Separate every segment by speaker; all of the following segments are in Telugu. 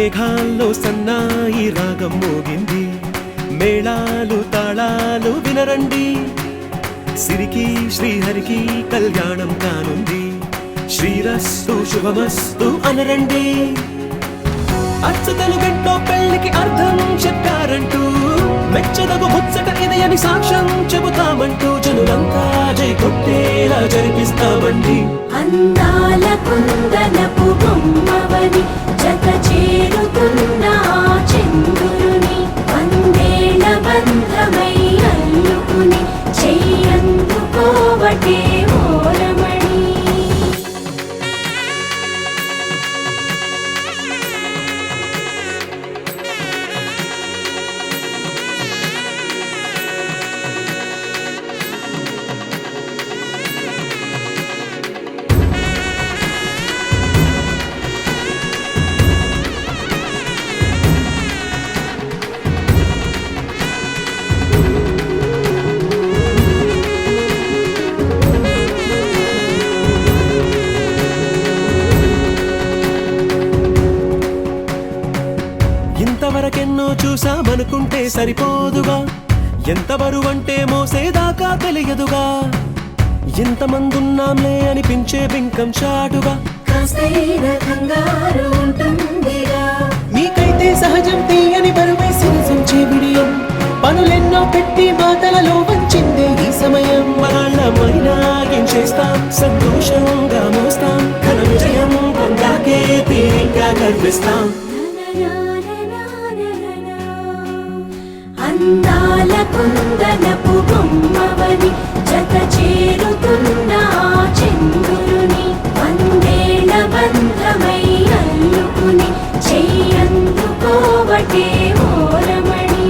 Speaker 1: మేఘాల్లో సన్నాయి రాగం మోగింది, మేళాలు తాళాలు వినరండి. సిరికి శ్రీహరికి కళ్యాణం కానుంది, శ్రీరస్తు శుభమస్తు అనరండి. అచ్చతలు గంటో పెళ్లికి అర్థం చెప్పారంటూ, మెచ్చదగు ముచ్చట ఇది అని సాక్ష్యం చెబుతామంటూ, జనులంతా జై కొట్టేలా జరిపిస్తామండి.
Speaker 2: అందాల కుందనపు బొమ్మవని జత చేరుతున్న చంద్రుని, వందేళ్ల బంధమై అల్లుకుని చెయ్యందుకోవటే ఓరమణి.
Speaker 1: ఇంతవరకెన్నో చూసామనుకుంటే సరిపోదుగా, ఎంత బరువంటే మోసేదాకా తెలియదుగా. ఇంతమందున్నాంలే అనిపించే బింకం చాటుగా,
Speaker 2: కాస్తైన కంగారు ఉంటుందిగా.
Speaker 1: మీకైతే సహజం తీయని బరువై సిరిసించే బిడియం, పనులెన్నో పెట్టి మాటలలో వంచిందే ఈ సమయం. వాళ్ళమైనా ఏం చేస్తాం, సంతోషంగా మోస్తాం, ఘన విజయం పొందాకే తీరిగ్గా కనిపిస్తాం.
Speaker 2: అందాల కుందనపు బొమ్మవని జత చేరుతున్న చంద్రుని, వందేళ్ల బంధమై అల్లుకుని చెయ్యందుకోవటే ఓరమణి.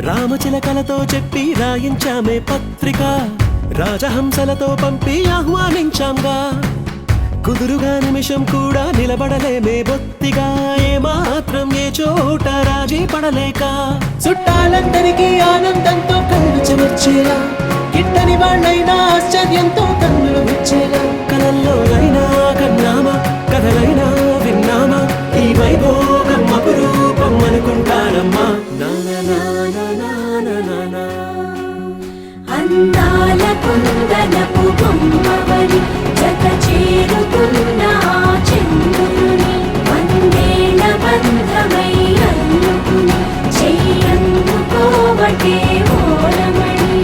Speaker 1: రామచిలకలతో చెప్పి రాయించామే పత్రిక, రాజహంసలతో పంపి ఆహ్వానించాంగా. కుదురుగా నిమిషం కూడా నిలబడలేమే బొత్తిగా, ఏ మాత్రం ఏ చోట రాజీ పడలేక. చుట్టాలందరికీ ఆనందంతో కళ్ళు చెమర్చేలా, గిట్టని వాళ్ళైనా ఆశ్చర్యంతో కన్నులు విచ్చేలా. కలల్లోనైనా కన్నామా, కథలైనా విన్నామా, ఈ వైభోగం అపురూపం అనుకుంటానమ్మా.
Speaker 2: అందాల కుందనపు బొమ్మవని జత చేరుతున్న చంద్రుని, వందేళ్ల బంధమై అల్లుకుని చెయ్యందుకోవటే ఓరమణి.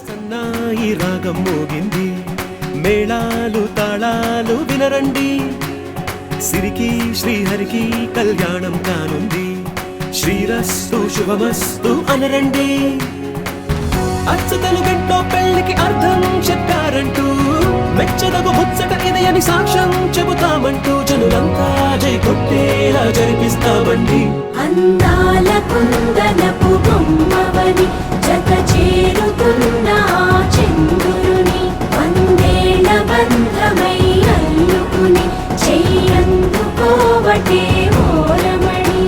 Speaker 1: సన్నాయి రాగం మోగింది, మేళాలు తాళాలు వినరండి. సిరికి శ్రీహరికి కళ్యాణం కానుంది, శ్రీరస్తు శుభమస్తు అనరండి. అచ్చతలు గంటో పెళ్లికి అర్థం చెప్పారంటూ, మెచ్చదగు ముచ్చట ఇది అని సాక్ష్యం చెబుతామంటూ, జనులంతా జై కొట్టేలా జరిపిస్తామండి.
Speaker 2: అందాల కుందనపు బొమ్మవని జత చేరుతున్న చంద్రుని, వందేళ్ల బంధమై అల్లుకుని చెయ్యందుకోవటే ఓరమణి.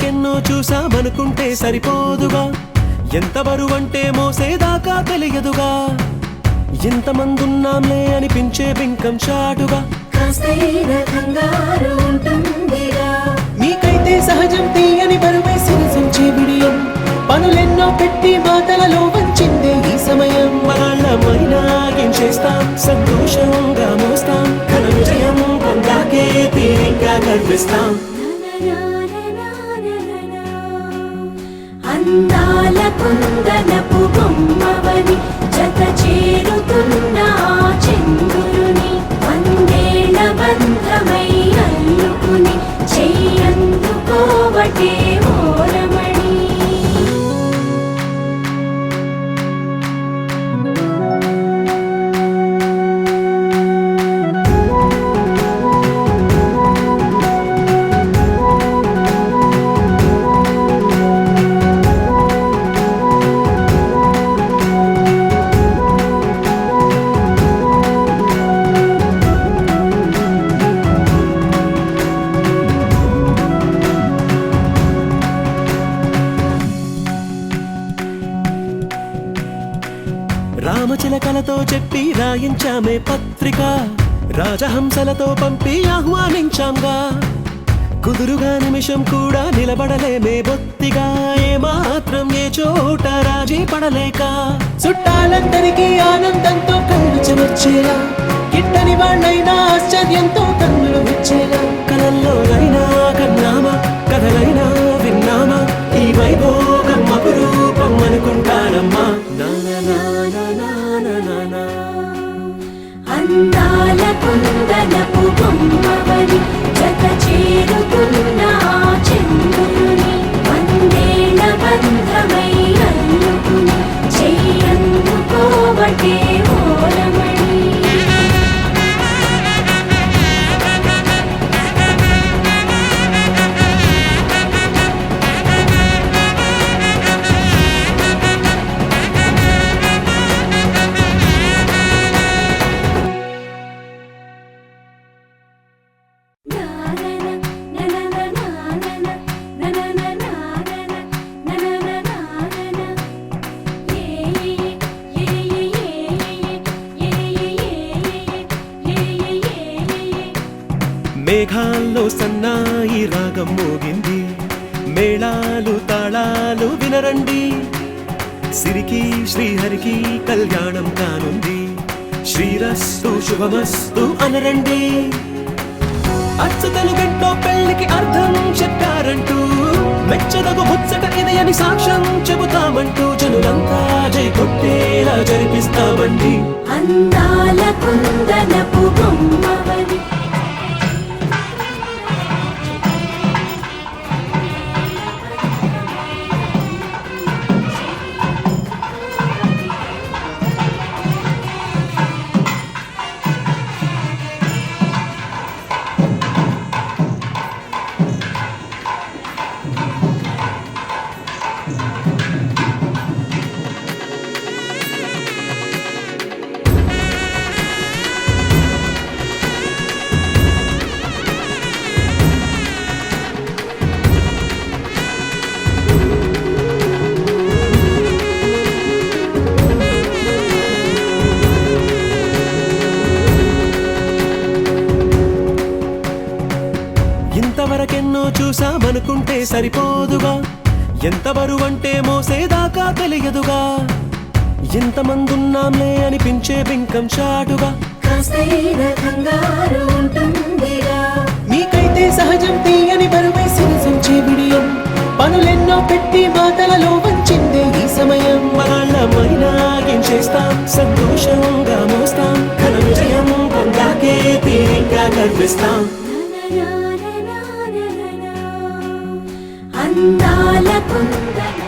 Speaker 1: ఇంతవరకెన్నో చూసామనుకుంటే సరిపోదుగా, ఎంత బరువంటే మోసేదాకా తెలియదుగా, ఇంతమందున్నాంలే అనిపించే బింకం చాటుగా
Speaker 2: కాస్తైనా కంగారు ఉంటుందిగా.
Speaker 1: మీకైతే సహజం తీయని బరువై సిరిసొంచే బిడియం, పనులెన్నో పెట్టి మాటలలో వంచిందే ఈ సమయం. మనాళ్ళమైనా ఏం చేస్తాం, సంతోషంగా మోస్తాం, ఘన విజయం పొందాకే తీరిగ్గా గర్విస్తాం.
Speaker 2: అందాల కుందనపు బొమ్మవని జత చేరుతున్న ఆ చంద్రుని వందేళ్ల బంధమై అల్లుకుని చెయ్యందుకోవటే ఓరమణి.
Speaker 1: రామచిలకలతో చెప్పి రాయించామే పత్రిక, రాజహంసలతో పంపి ఆహ్వానించాంగా, కుదురుగా నిమిషం కూడా నిలబడలేమే బొత్తిగా, ఏ మాత్రం ఏ చోట రాజీ పడలేక, చుట్టాలందరికీ ఆనందంతో కళ్ళు చెమర్చేలా, గిట్టని వాళ్ళైనా ఆశ్చర్యంతో కన్నులు వచ్చేలా, కలల్లోనైనా కన్నామా, కథలైనా విన్నామా, ఈ వైభోగం అపురూపం అనుకుంటానమ్మా.
Speaker 2: అందాల కుందనపు బొమ్మవని జత చేరుతున్న ఆ చంద్రుని వందేళ్ల బంధమై అల్లుకుని చెయ్యందుకోవటే ఓరమణి.
Speaker 1: మేఘాల్లో సన్నాయి రాగం మోగింది, మేళాలు తాళాలు వినరండి, సిరికి శ్రీహరికి కళ్యాణం కానుంది, శ్రీరస్తు శుభమస్తు అనరండి. అచ్చతలు గంటో పెళ్లికి అర్థం చెప్పారంటూ, మెచ్చదగు ముచ్చట ఇది అని సాక్ష్యం చెబుతామంటూ, జనులంతా జై కొట్టేలా జరిపిస్తామండి.
Speaker 2: అందాల కుందనపు బొమ్మవని
Speaker 1: ఇంతవరకెన్నో చూసామనుకుంటే సరిపోదుగా, ఎంత బరువంటే మోసేదాకా తెలియదుగా, ఇంతమందున్నాంలే అనిపించే బింకం చాటుగా
Speaker 2: కాస్తైనా కంగారు ఉంటుందిగా.
Speaker 1: మీకైతే సహజం తీయని బరువై సిరిసొంచే బిడియం, పనులెన్నో పెట్టి మాటలలో వంచిందే ఈ సమయం. మనాళ్ళమైనా ఏం చేస్తాం, సంతోషంగా మోస్తాం, ఘన విజయం పొందాకే తీరిగ్గా గర్విస్తాం.
Speaker 2: అందాల కుందనపు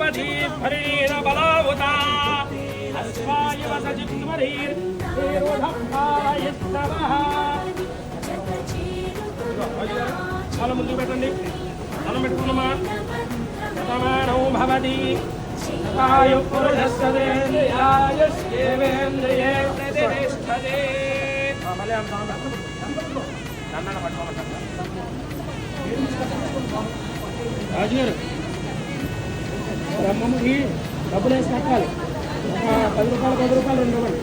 Speaker 3: దంపతి భరీర బలావుతా అస్వాయ వసజిత్వరీర్ వేరుధప్పాయస్తవః చాలా ముందు పెట్టండి మనం పెట్టుకున్నామా శతమానో భవతి శతాయు పురుషస్యేంద్రియాయుష్యేంద్రియే ప్రతిష్టతే మళ్ళీ నన్ను పట్టుకోమంటారు రాజుగారు బ్రహ్మముకి డబ్బులు వేసి కట్టాలి 10 రూపాయలు 2 ఇవ్వండి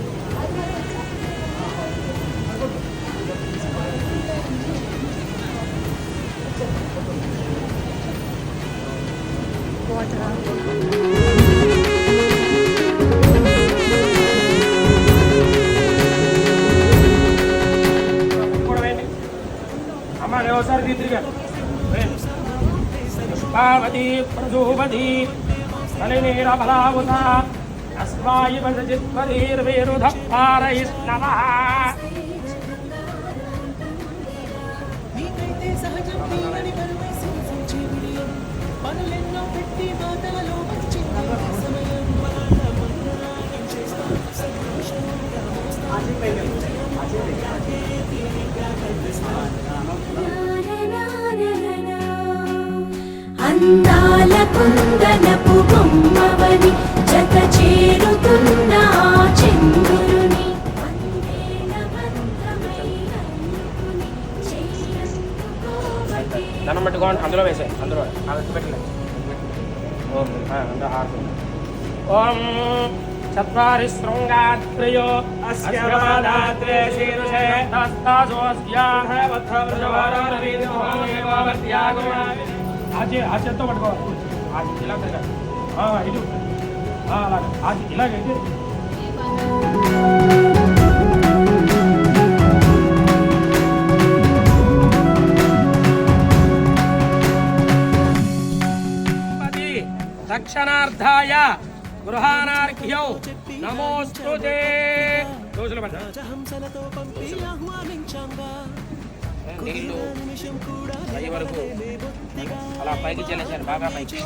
Speaker 3: అమ్మ ఒకసారి తీద్దిగా పుష్పావతి ప్రజోపతి కలినీర బలావుత అస్వాయి వసజిత్వరీర్వేరుధప్పారయిష్ణవః
Speaker 1: నీకైతే సహజం తీయని కరుణై సూచించే విడియం పనులెన్నో పెట్టి మాటలలో వచ్చింది సమయం మరణం చేస్తా సంతోషంగా
Speaker 2: అందాల కుందనపు బొమ్మవని జత చేరుతున్న ఆ చంద్రుని వందేల మంత్రమై అందుకుని చెయ్యందుకోవటి
Speaker 3: దండం పెట్టుకోండి అందులో వేసే అందులో పెట్టలేదు ఓకే అందులో హారతి ఓం చత్వారి శృంగాత్రయో అస్య వాదాత్రే శీర్షే తస్తాసోస్యాః వత్థవ్రజవారారవీదమోహేవావర్త్యాగో ఆచేత్తో పట్టుకోవాలి ఆచి ఇలా తిరగాలి ఇటు అలాగే ఆచి ఇలాగైతే దక్షిణార్థాయ గృహానార్ఘ్యం నమోస్తుతే రోజులు
Speaker 1: రాజహంసలతో పంపి ఆహ్వానించాంగా
Speaker 3: నీళ్ళు పై వరకు అలా పైకి చెల్లేశారు బాగా పైకి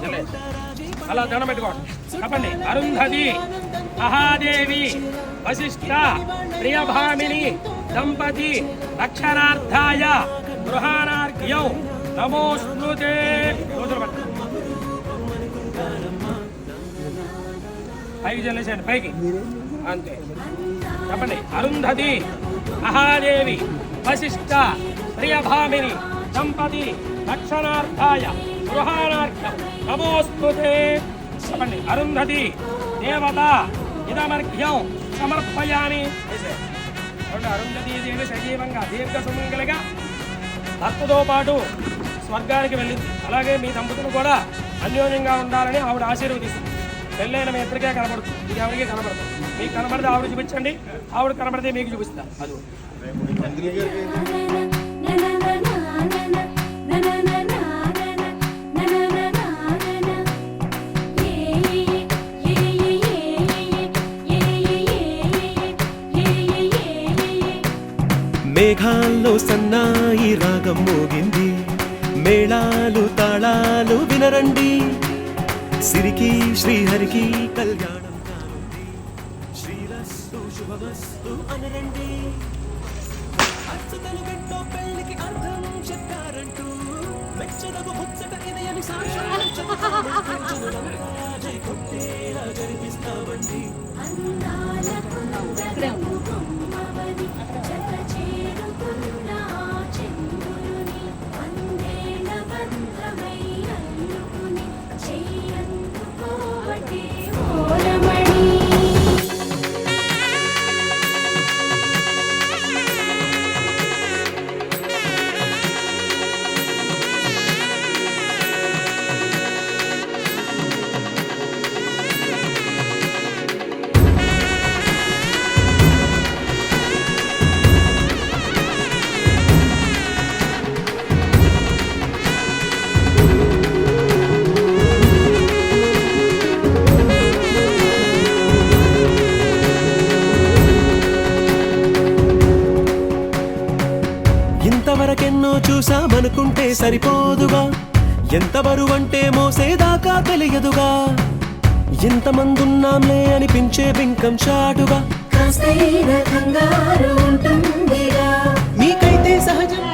Speaker 3: అలా దండం పెట్టుకోండి చెప్పండి అరుంధతి మహాదేవి వశిష్ఠ ప్రియభామిని దంపతి రక్షణార్థాయ గృహానార్ఘ్యం నమోస్తుతే రోజులు పట్టు పైకి చెల్లేశాడు పైకి అంతే చెప్పండి అరుంధతి మహాదేవి వశిష్ఠ ప్రియభామిని దంపతి రక్షణార్థాయ గృహానార్థం నమోస్తుతే చెప్పండి అరుంధతి దేవత ఇదమర్ఘ్యం సమర్పయామి అరుంధతి దేవి సజీవంగా దీర్ఘ సుమంగళిగా భర్తతో పాటు స్వర్గానికి వెళ్ళింది అలాగే మీ దంపతులు కూడా అన్యోన్యంగా ఉండాలని ఆవిడ ఆశీర్వదిస్తుంది పెళ్ళైన మీ ఇద్దరికే కనబడుతుంది ఇది ఎవరికి కనబడుతుంది మీకు కనబడితే ఆవిడ చూపించండి ఆవిడ కనబడితే మీకు చూపిస్తా అది
Speaker 1: మేఘాల్లో సన్నాయి రాగం మోగింది మేళాలు తాళాలు వినరండి సిరికి శ్రీహరికి కళ్యాణం కానుంది శ్రీరస్తు శుభమస్తు అనరండి అర్చతలు గంటో పెళ్లికి అర్థం చెప్పారంటూ మెచ్చదగు ముచ్చట ఇది అని సాక్షాత్తు జై కొట్టేలా జరిపిస్తామండి
Speaker 2: అందాల కుందనపు బొమ్మవని జత చేరుతున్న ఆ చంద్రుని వందేల మంత్రమై అందుకుని చెయ్యందుకోవటి ఓరమణి
Speaker 1: ఇంతవరకెన్నో చూసామనుకుంటే సరిపోదుగా ఎంత బరువంటే మోసేదాకా తెలియదుగా ఇంతమందున్నాంలే అనిపించే బింకం చాటుగా
Speaker 2: కాస్తైన కంగారు ఉంటుందిగా
Speaker 1: మీకైతే సహజం